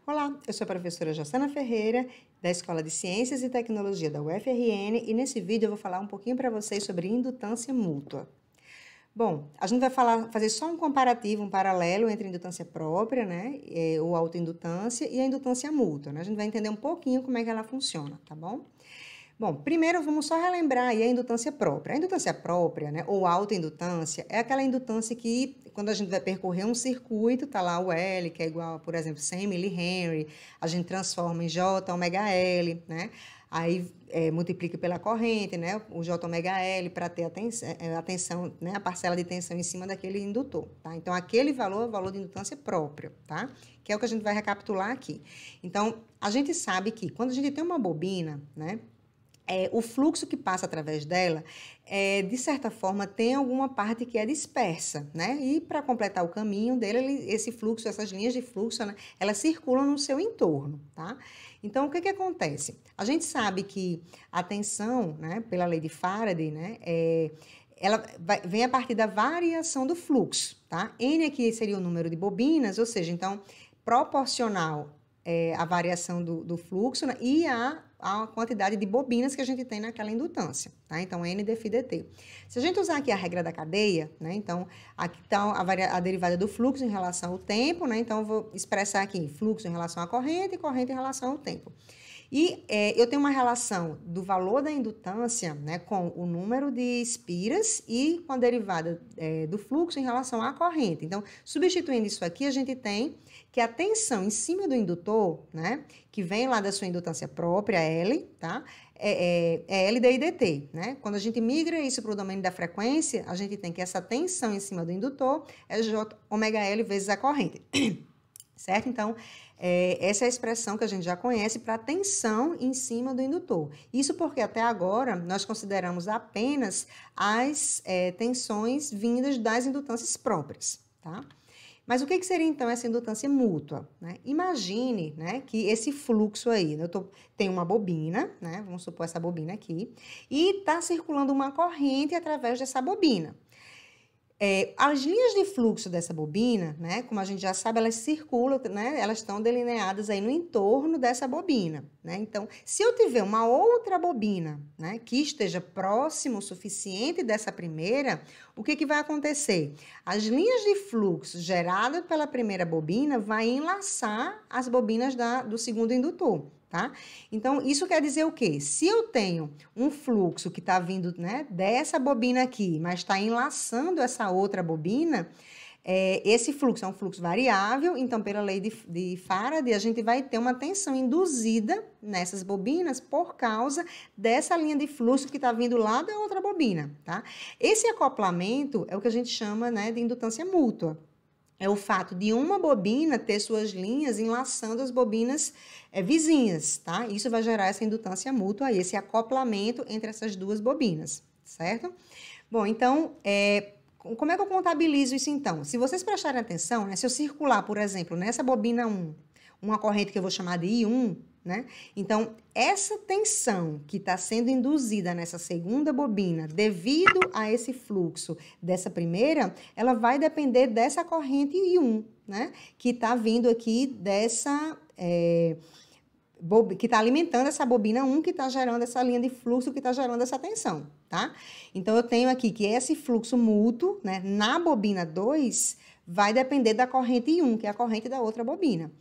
Olá, eu sou a professora Jossana Ferreira, da Escola de Ciências e Tecnologia da UFRN, e nesse vídeo eu vou falar um pouquinho para vocês sobre indutância mútua. Bom, a gente vai fazer só um comparativo, um paralelo entre a indutância própria, né, ou autoindutância, e a indutância mútua, né? A gente vai entender um pouquinho como é que ela funciona, tá bom? Bom, primeiro vamos só relembrar aí a indutância própria. A indutância própria, né, ou autoindutância, é aquela indutância que, quando a gente vai percorrer um circuito, tá lá o L, que é igual, por exemplo, 100 mH, a gente transforma em J ômega L, né? Aí multiplica pela corrente, né, o J ômega L, para ter a tensão, né, a parcela de tensão em cima daquele indutor, tá? Então, aquele valor é o valor de indutância própria, tá? Que é o que a gente vai recapitular aqui. Então, a gente sabe que quando a gente tem uma bobina, né, o fluxo que passa através dela, de certa forma, tem alguma parte que é dispersa, né? E para completar o caminho dele, esse fluxo, essas linhas de fluxo, né, elas circulam no seu entorno, tá? Então, o que acontece? A gente sabe que a tensão, né, pela lei de Faraday, né, ela vem a partir da variação do fluxo, tá? N aqui seria o número de bobinas, ou seja, então, proporcional à variação do fluxo, né, e a quantidade de bobinas que a gente tem naquela indutância, tá? Então, N dφ dt. Se a gente usar aqui a regra da cadeia, né? Então, aqui está a derivada do fluxo em relação ao tempo, né? Então, eu vou expressar aqui fluxo em relação à corrente e corrente em relação ao tempo. E eu tenho uma relação do valor da indutância, né, com o número de espiras e com a derivada do fluxo em relação à corrente. Então, substituindo isso aqui, a gente tem que a tensão em cima do indutor, né, que vem lá da sua indutância própria, L, tá? É L di dt, né? Quando a gente migra isso para o domínio da frequência, a gente tem que essa tensão em cima do indutor é J ômega L vezes a corrente. Certo? Então, essa é a expressão que a gente já conhece para tensão em cima do indutor. Isso porque até agora nós consideramos apenas as tensões vindas das indutâncias próprias, tá? Mas o que seria então essa indutância mútua, né? Imagine, né, que esse fluxo aí, tem uma bobina, né? Vamos supor essa bobina aqui, e está circulando uma corrente através dessa bobina. As linhas de fluxo dessa bobina, né, como a gente já sabe, elas circulam, né, elas estão delineadas aí no entorno dessa bobina, né? Então, se eu tiver uma outra bobina, né, que esteja próximo o suficiente dessa primeira, o que vai acontecer? As linhas de fluxo geradas pela primeira bobina vai enlaçar as bobinas do segundo indutor. Tá? Então, isso quer dizer o quê? Se eu tenho um fluxo que está vindo, né, dessa bobina aqui, mas está enlaçando essa outra bobina, esse fluxo é um fluxo variável, então, pela lei de Faraday, a gente vai ter uma tensão induzida nessas bobinas por causa dessa linha de fluxo que está vindo lá da outra bobina, tá? Esse acoplamento é o que a gente chama, né, de indutância mútua. É o fato de uma bobina ter suas linhas enlaçando as bobinas vizinhas, tá? Isso vai gerar essa indutância mútua, esse acoplamento entre essas duas bobinas, certo? Bom, então, como é que eu contabilizo isso então? Se vocês prestarem atenção, né, se eu circular, por exemplo, nessa bobina 1, uma corrente que eu vou chamar de I1, né? Então, essa tensão que está sendo induzida nessa segunda bobina devido a esse fluxo dessa primeira, ela vai depender dessa corrente I1, né? Que está vindo aqui dessa... que está alimentando essa bobina 1, que está gerando essa linha de fluxo, que está gerando essa tensão, tá? Então, eu tenho aqui que esse fluxo mútuo, né, na bobina 2, vai depender da corrente I1, que é a corrente da outra bobina.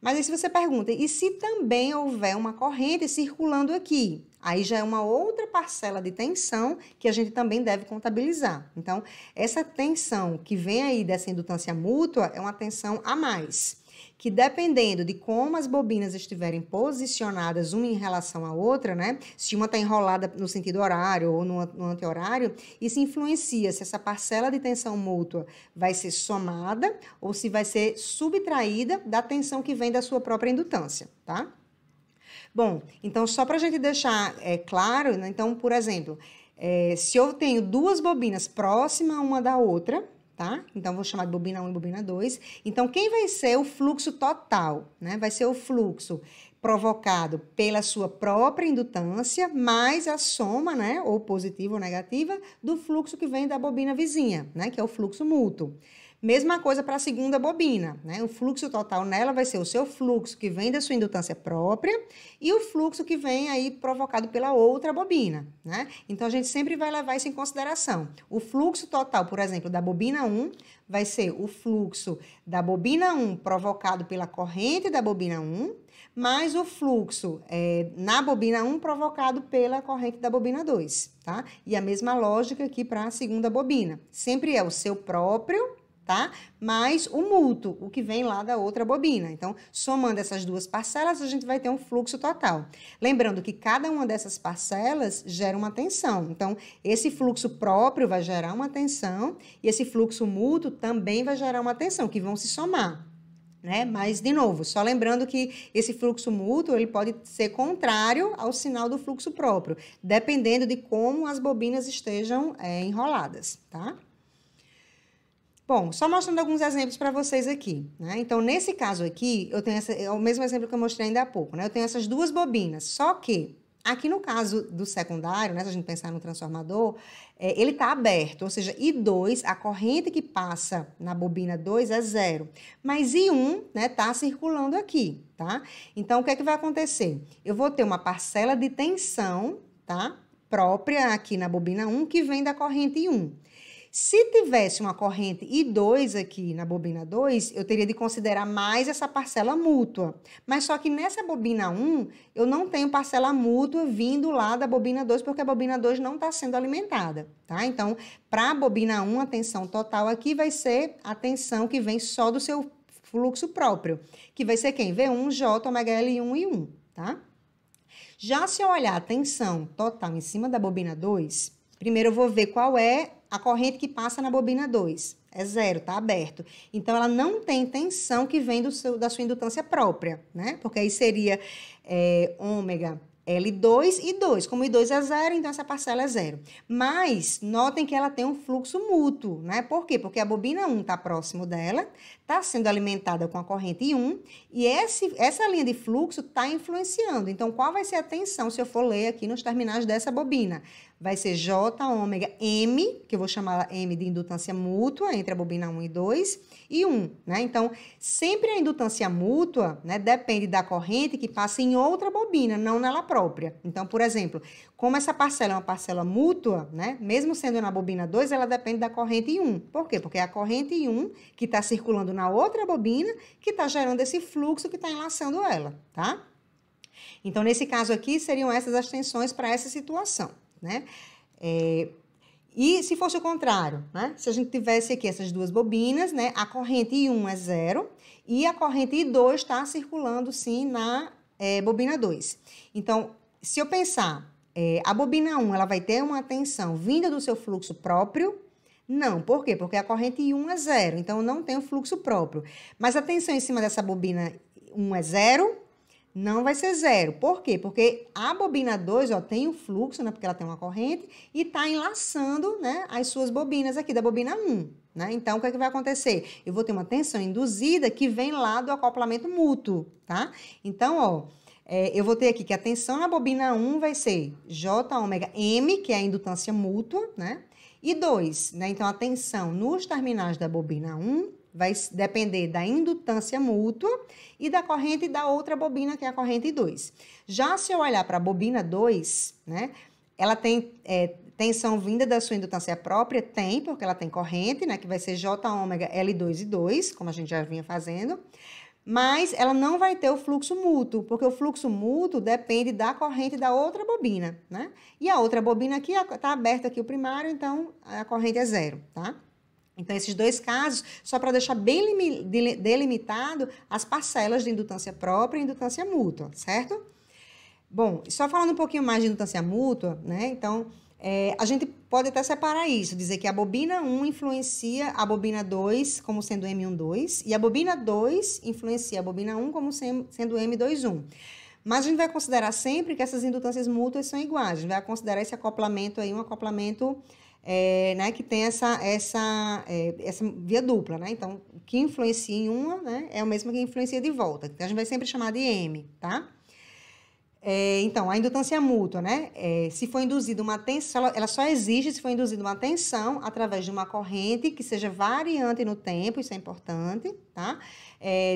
Mas aí se você pergunta, e se também houver uma corrente circulando aqui? Aí já é uma outra parcela de tensão que a gente também deve contabilizar. Então, essa tensão que vem aí dessa indutância mútua é uma tensão a mais, que dependendo de como as bobinas estiverem posicionadas uma em relação à outra, né? Se uma está enrolada no sentido horário ou no anti-horário, isso influencia se essa parcela de tensão mútua vai ser somada ou se vai ser subtraída da tensão que vem da sua própria indutância, tá? Bom, então só para a gente deixar claro, né? Então, por exemplo, se eu tenho duas bobinas próximas uma da outra, tá? Então, vou chamar de bobina 1 e bobina 2. Então, quem vai ser o fluxo total, né? Vai ser o fluxo provocado pela sua própria indutância, mais a soma, né? Ou positiva ou negativa, do fluxo que vem da bobina vizinha, né? Que é o fluxo mútuo. Mesma coisa para a segunda bobina, né? O fluxo total nela vai ser o seu fluxo que vem da sua indutância própria e o fluxo que vem aí provocado pela outra bobina, né? Então, a gente sempre vai levar isso em consideração. O fluxo total, por exemplo, da bobina 1 vai ser o fluxo da bobina 1 provocado pela corrente da bobina 1, mais o fluxo na bobina 1 provocado pela corrente da bobina 2, tá? E a mesma lógica aqui para a segunda bobina. Sempre é o seu próprio, tá? Mais o mútuo, o que vem lá da outra bobina. Então, somando essas duas parcelas, a gente vai ter um fluxo total. Lembrando que cada uma dessas parcelas gera uma tensão. Então, esse fluxo próprio vai gerar uma tensão e esse fluxo mútuo também vai gerar uma tensão, que vão se somar. Né? Mas, de novo, só lembrando que esse fluxo mútuo ele pode ser contrário ao sinal do fluxo próprio, dependendo de como as bobinas estejam enroladas, tá? Bom, só mostrando alguns exemplos para vocês aqui, né? Então, nesse caso aqui, eu tenho é o mesmo exemplo que eu mostrei ainda há pouco, né? Eu tenho essas duas bobinas, só que aqui no caso do secundário, né? Se a gente pensar no transformador, ele está aberto, ou seja, I2, a corrente que passa na bobina 2 é 0, mas I1, né, está circulando aqui, tá? Então, o que é que vai acontecer? Eu vou ter uma parcela de tensão, tá? Própria aqui na bobina 1, que vem da corrente I1. Se tivesse uma corrente I2 aqui na bobina 2, eu teria de considerar mais essa parcela mútua. Mas só que nessa bobina 1, eu não tenho parcela mútua vindo lá da bobina 2, porque a bobina 2 não está sendo alimentada, tá? Então, para a bobina 1, a tensão total aqui vai ser a tensão que vem só do seu fluxo próprio, que vai ser quem? V1, J, ômega L1 e 1, tá? Já se eu olhar a tensão total em cima da bobina 2, primeiro eu vou ver qual é a corrente que passa na bobina 2. É 0, tá aberto. Então, ela não tem tensão que vem da sua indutância própria, né? Porque aí seria ômega L2 e 2. Como I2 é 0, então essa parcela é 0. Mas, notem que ela tem um fluxo mútuo, né? Por quê? Porque a bobina 1 está próximo dela, está sendo alimentada com a corrente I1, e essa linha de fluxo está influenciando. Então, qual vai ser a tensão se eu for ler aqui nos terminais dessa bobina? Vai ser J ômega M, que eu vou chamar M de indutância mútua entre a bobina 1 e 2, e 1, né? Então, sempre a indutância mútua, né, depende da corrente que passa em outra bobina, não nela própria. Então, por exemplo, como essa parcela é uma parcela mútua, né, mesmo sendo na bobina 2, ela depende da corrente I1. Por quê? Porque é a corrente I1 que está circulando na outra bobina que está gerando esse fluxo que está enlaçando ela, tá? Então, nesse caso aqui, seriam essas as tensões para essa situação, né? E se fosse o contrário, né? Se a gente tivesse aqui essas duas bobinas, né? A corrente I1 é 0 e a corrente I2 está circulando, sim, na bobina 2. Então, se eu pensar, a bobina 1, ela vai ter uma tensão vinda do seu fluxo próprio? Não, por quê? Porque a corrente I1 é 0, então não tem o fluxo próprio. Mas a tensão em cima dessa bobina 1 é 0, não vai ser 0. Por quê? Porque a bobina 2, ó, tem o fluxo, né? Porque ela tem uma corrente e está enlaçando, né, as suas bobinas aqui da bobina 1, né? Então, o que é que vai acontecer? Eu vou ter uma tensão induzida que vem lá do acoplamento mútuo, tá? Então, ó, eu vou ter aqui que a tensão na bobina 1 vai ser J ômega M, que é a indutância mútua, né? E 2, né? Então, a tensão nos terminais da bobina 1 vai depender da indutância mútua e da corrente da outra bobina, que é a corrente 2. Já se eu olhar para a bobina 2, né, ela tem tensão vinda da sua indutância própria? Tem, porque ela tem corrente, né, que vai ser J ômega L2 e 2, como a gente já vinha fazendo, mas ela não vai ter o fluxo mútuo, porque o fluxo mútuo depende da corrente da outra bobina, né? E a outra bobina aqui está aberta aqui o primário, então a corrente é 0, tá? Então, esses dois casos, só para deixar bem delimitado as parcelas de indutância própria e indutância mútua, certo? Bom, só falando um pouquinho mais de indutância mútua, né? Então, a gente pode até separar isso, dizer que a bobina 1 influencia a bobina 2 como sendo M12 e a bobina 2 influencia a bobina 1 como sendo M21. Mas a gente vai considerar sempre que essas indutâncias mútuas são iguais. A gente vai considerar esse acoplamento aí um acoplamento né, que tem essa via dupla, né? Então, o que influencia em uma, né, é o mesmo que influencia de volta. Então, a gente vai sempre chamar de M, tá? Então, a indutância mútua, né? Se for induzida uma tensão, ela só existe se for induzida uma tensão através de uma corrente que seja variante no tempo, isso é importante, tá?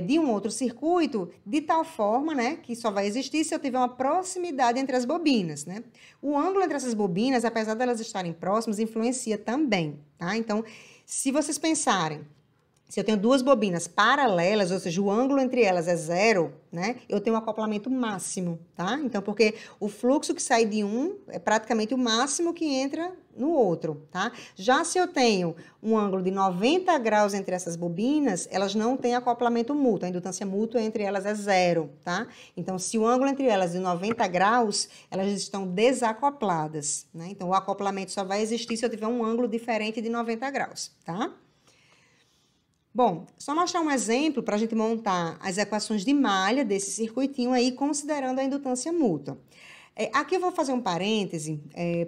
De um outro circuito, de tal forma, né, que só vai existir se eu tiver uma proximidade entre as bobinas, né? O ângulo entre essas bobinas, apesar de elas estarem próximas, influencia também, tá? Então, se vocês pensarem, se eu tenho duas bobinas paralelas, ou seja, o ângulo entre elas é zero, né? Eu tenho um acoplamento máximo, tá? Então, porque o fluxo que sai de um é praticamente o máximo que entra no outro, tá? Já se eu tenho um ângulo de 90 graus entre essas bobinas, elas não têm acoplamento mútuo, a indutância mútua entre elas é zero, tá? Então, se o ângulo entre elas é de 90 graus, elas estão desacopladas, né? Então, o acoplamento só vai existir se eu tiver um ângulo diferente de 90 graus, tá? Bom, só mostrar um exemplo para a gente montar as equações de malha desse circuitinho aí, considerando a indutância mútua. Aqui eu vou fazer um parêntese,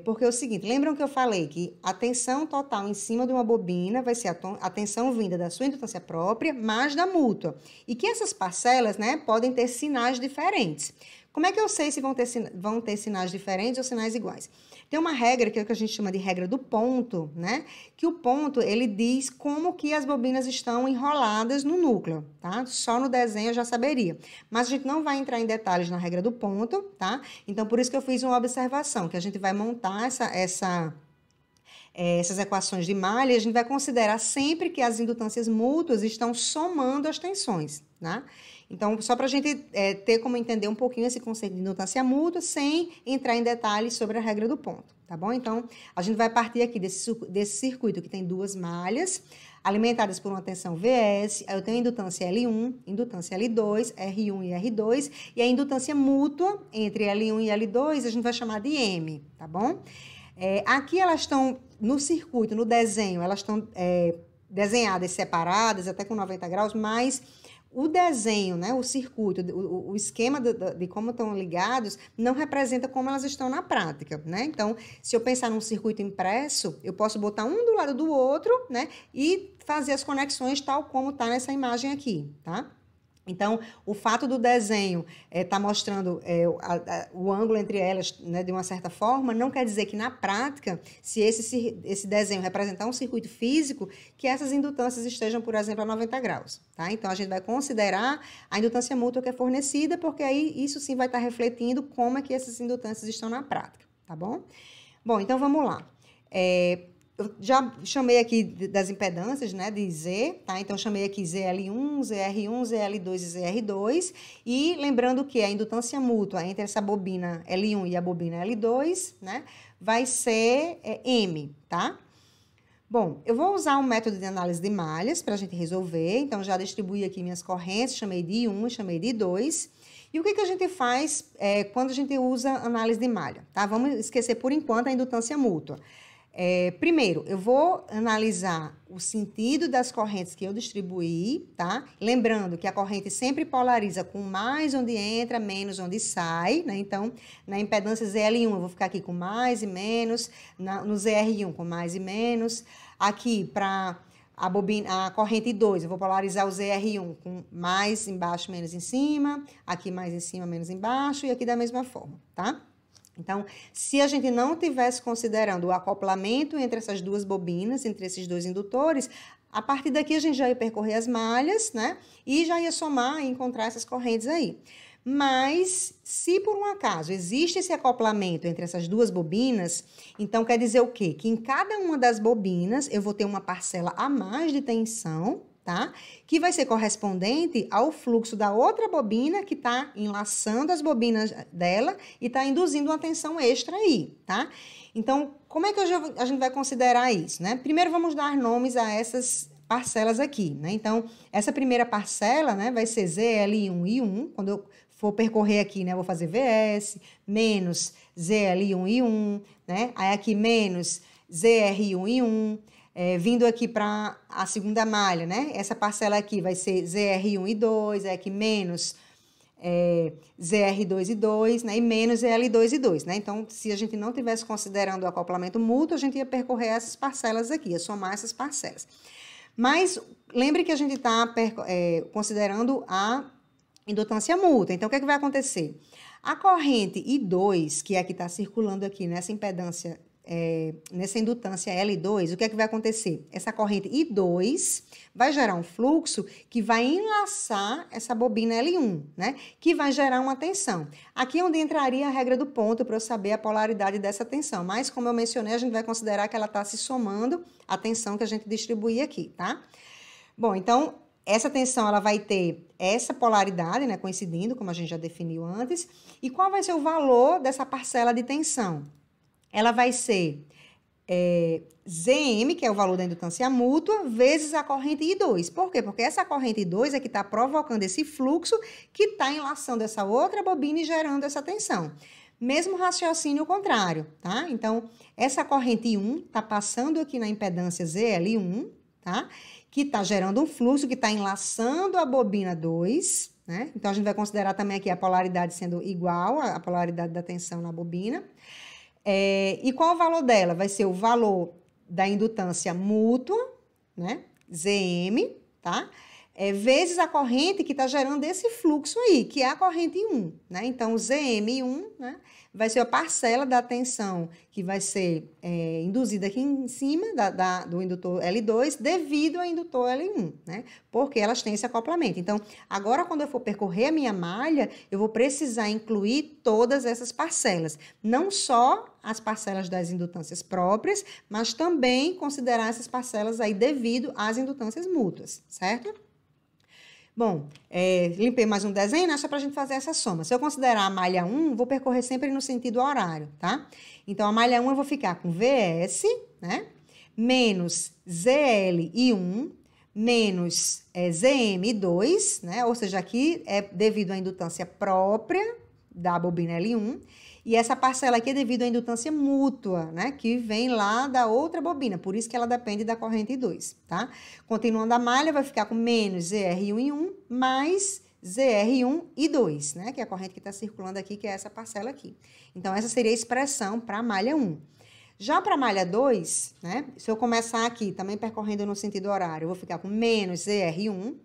porque é o seguinte, lembram que eu falei que a tensão total em cima de uma bobina vai ser a tensão vinda da sua indutância própria mais da mútua, e que essas parcelas, né, podem ter sinais diferentes. Como é que eu sei se vão ter sinais diferentes ou sinais iguais? Tem uma regra que é o que a gente chama de regra do ponto, né? Que o ponto, ele diz como que as bobinas estão enroladas no núcleo, tá? Só no desenho eu já saberia. Mas a gente não vai entrar em detalhes na regra do ponto, tá? Então, por isso que eu fiz uma observação, que a gente vai montar essas equações de malha, a gente vai considerar sempre que as indutâncias mútuas estão somando as tensões, tá? Então, só para a gente ter como entender um pouquinho esse conceito de indutância mútua, sem entrar em detalhes sobre a regra do ponto, tá bom? Então, a gente vai partir aqui desse circuito que tem duas malhas, alimentadas por uma tensão Vs, aí eu tenho a indutância L1, indutância L2, R1 e R2, e a indutância mútua entre L1 e L2, a gente vai chamar de M, tá bom? Aqui elas estão no circuito, no desenho, elas estão desenhadas separadas, até com 90 graus, mas o desenho, né, o circuito, o esquema de como estão ligados, não representa como elas estão na prática, né? Então, se eu pensar num circuito impresso, eu posso botar um do lado do outro, né, e fazer as conexões tal como está nessa imagem aqui, tá? Então, o fato do desenho estar mostrando o ângulo entre elas, né, de uma certa forma, não quer dizer que, na prática, se esse desenho representar um circuito físico, que essas indutâncias estejam, por exemplo, a 90 graus. Tá? Então, a gente vai considerar a indutância mútua que é fornecida, porque aí isso sim vai estar refletindo como é que essas indutâncias estão na prática. Tá bom? Bom, então vamos lá. Eu já chamei aqui das impedâncias, né, de Z, tá? Então, chamei aqui ZL1, ZR1, ZL2 e ZR2. E lembrando que a indutância mútua entre essa bobina L1 e a bobina L2, né, vai ser M, tá? Bom, eu vou usar um método de análise de malhas para a gente resolver. Então, já distribuí aqui minhas correntes, chamei de I1 e chamei de I2. E o que a gente faz quando a gente usa análise de malha, tá? Vamos esquecer, por enquanto, a indutância mútua. Primeiro, eu vou analisar o sentido das correntes que eu distribuí, tá? Lembrando que a corrente sempre polariza com mais onde entra, menos onde sai, né? Então, na impedância ZL1 eu vou ficar aqui com mais e menos, no ZR1 com mais e menos. Aqui, para a corrente 2, eu vou polarizar o ZR1 com mais embaixo, menos em cima, aqui mais em cima, menos embaixo, e aqui da mesma forma, tá? Então, se a gente não tivesse considerando o acoplamento entre essas duas bobinas, entre esses dois indutores, a partir daqui a gente já ia percorrer as malhas, né? E já ia somar e encontrar essas correntes aí. Mas, se por um acaso existe esse acoplamento entre essas duas bobinas, então quer dizer o quê? Que em cada uma das bobinas eu vou ter uma parcela a mais de tensão, tá? Que vai ser correspondente ao fluxo da outra bobina que está enlaçando as bobinas dela e está induzindo uma tensão extra aí, tá? Então, como é que a gente vai considerar isso, né? Primeiro, vamos dar nomes a essas parcelas aqui, né? Então, essa primeira parcela, né, vai ser ZL1 e 1, quando eu for percorrer aqui, né, eu vou fazer VS, menos ZL1 e 1, né? Aí aqui menos ZR1 e 1, vindo aqui para a segunda malha, né? Essa parcela aqui vai ser ZR1 e 2, aqui menos ZR2 e 2, né? E menos ZL2 e 2, né? Então, se a gente não tivesse considerando o acoplamento mútuo, a gente ia percorrer essas parcelas aqui, ia somar essas parcelas. Mas lembre que a gente está considerando a indutância mútua. Então, o que é que vai acontecer? A corrente I2, que é a que está circulando aqui nessa impedância, nessa indutância L2, o que é que vai acontecer? Essa corrente I2 vai gerar um fluxo que vai enlaçar essa bobina L1, né? Que vai gerar uma tensão. Aqui é onde entraria a regra do ponto para eu saber a polaridade dessa tensão. Mas, como eu mencionei, a gente vai considerar que ela está se somando à tensão que a gente distribui aqui, tá? Bom, então, essa tensão ela vai ter essa polaridade, né, coincidindo, como a gente já definiu antes. E qual vai ser o valor dessa parcela de tensão? Ela vai ser Zm, que é o valor da indutância mútua, vezes a corrente I2. Por quê? Porque essa corrente I2 é que está provocando esse fluxo que está enlaçando essa outra bobina e gerando essa tensão. Mesmo raciocínio contrário, tá? Então, essa corrente I1 está passando aqui na impedância ZL1, tá? Que está gerando um fluxo que está enlaçando a bobina 2, né? Então, a gente vai considerar também aqui a polaridade sendo igual à polaridade da tensão na bobina. E qual o valor dela? Vai ser o valor da indutância mútua, né? Zm, tá? Vezes a corrente que está gerando esse fluxo aí, que é a corrente 1, né? Então, Zm1, né? Vai ser a parcela da tensão que vai ser induzida aqui em cima do indutor L2 devido ao indutor L1, né? Porque elas têm esse acoplamento. Então, agora quando eu for percorrer a minha malha, eu vou precisar incluir todas essas parcelas. Não só as parcelas das indutâncias próprias, mas também considerar essas parcelas aí devido às indutâncias mútuas, certo? Bom, limpei mais um desenho, né? Só para a gente fazer essa soma. Se eu considerar a malha 1, vou percorrer sempre no sentido horário, tá? Então, a malha 1 eu vou ficar com Vs, né? Menos ZL1, menos Zm2, né? Ou seja, aqui é devido à indutância própria da bobina L1. E essa parcela aqui é devido à indutância mútua, né? Que vem lá da outra bobina, por isso que ela depende da corrente I2, tá? Continuando a malha, vai ficar com menos ZR1I1 mais ZR1I2, né? Que é a corrente que está circulando aqui, que é essa parcela aqui. Então, essa seria a expressão para a malha 1. Já para a malha 2, né? Se eu começar aqui, também percorrendo no sentido horário, eu vou ficar com menos ZR1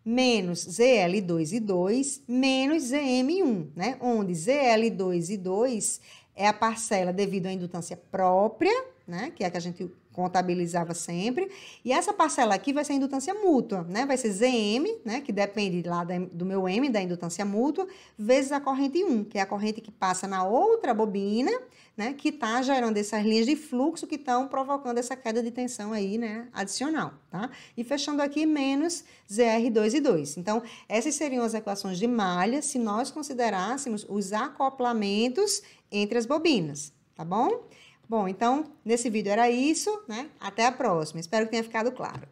menos ZL2I2 menos ZM1, né? Onde ZL2I2 é a parcela devido à indutância própria, né? Que é a que a gente contabilizava sempre. E essa parcela aqui vai ser a indutância mútua, né? Vai ser Zm, né? Que depende lá do meu M, da indutância mútua, vezes a corrente 1, que é a corrente que passa na outra bobina, né? Que está gerando essas linhas de fluxo que estão provocando essa queda de tensão aí, né? Adicional, tá? E fechando aqui, menos ZR2I2. Então, essas seriam as equações de malha se nós considerássemos os acoplamentos entre as bobinas, tá bom? Bom, então, nesse vídeo era isso, né? Até a próxima. Espero que tenha ficado claro.